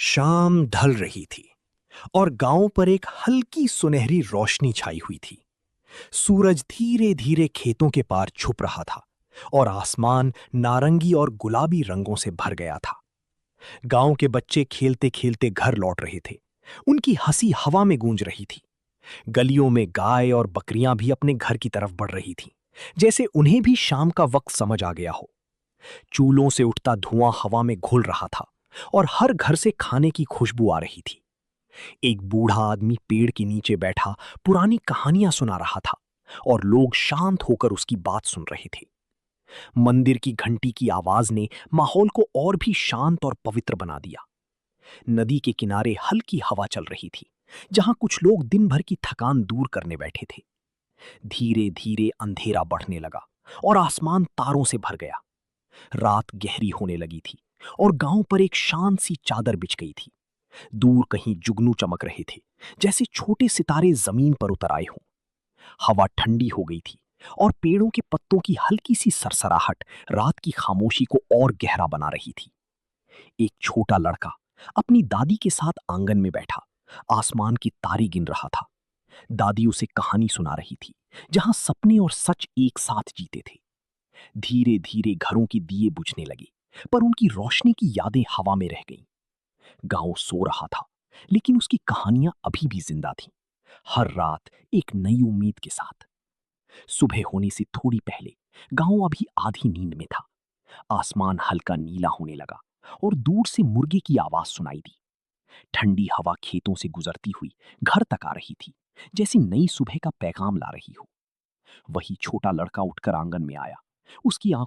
शाम ढल रही थी और गांव पर एक हल्की सुनहरी रोशनी छाई हुई थी। सूरज धीरे धीरे खेतों के पार छुप रहा था और आसमान नारंगी और गुलाबी रंगों से भर गया था। गांव के बच्चे खेलते खेलते घर लौट रहे थे। उनकी हंसी हवा में गूंज रही थी। गलियों में गाय और बकरियां भी अपने घर की तरफ बढ़ रही थीं, जैसे उन्हें भी शाम का वक्त समझ आ गया हो। चूल्हों से उठता धुआं हवा में घुल रहा था और हर घर से खाने की खुशबू आ रही थी। एक बूढ़ा आदमी पेड़ के नीचे बैठा पुरानी कहानियां सुना रहा था और लोग शांत होकर उसकी बात सुन रहे थे। मंदिर की घंटी की आवाज ने माहौल को और भी शांत और पवित्र बना दिया। नदी के किनारे हल्की हवा चल रही थी, जहां कुछ लोग दिन भर की थकान दूर करने बैठे थे। धीरे धीरे अंधेरा बढ़ने लगा और आसमान तारों से भर गया। रात गहरी होने लगी थी और गांव पर एक शांत सी चादर बिछ गई थी। दूर कहीं जुगनू चमक रहे थे, जैसे छोटे सितारे जमीन पर उतर आए हों। हवा ठंडी हो गई थी और पेड़ों के पत्तों की हल्की सी सरसराहट रात की खामोशी को और गहरा बना रही थी। एक छोटा लड़का अपनी दादी के साथ आंगन में बैठा आसमान की तारे गिन रहा था। दादी उसे कहानी सुना रही थी, जहां सपने और सच एक साथ जीते थे। धीरे धीरे घरों की दिए बुझने लगे, पर उनकी रोशनी की यादें हवा में रह गईं। गांव सो रहा था, लेकिन उसकी कहानियां अभी भी जिंदा थीं, हर रात एक नई उम्मीद के साथ। सुबह होने से थोड़ी पहले गांव अभी आधी नींद में था। आसमान हल्का नीला होने लगा और दूर से मुर्गे की आवाज सुनाई दी। ठंडी हवा खेतों से गुजरती हुई घर तक आ रही थी, जैसे नई सुबह का पैगाम ला रही हो। वही छोटा लड़का उठकर आंगन में आया। उसकी आंखों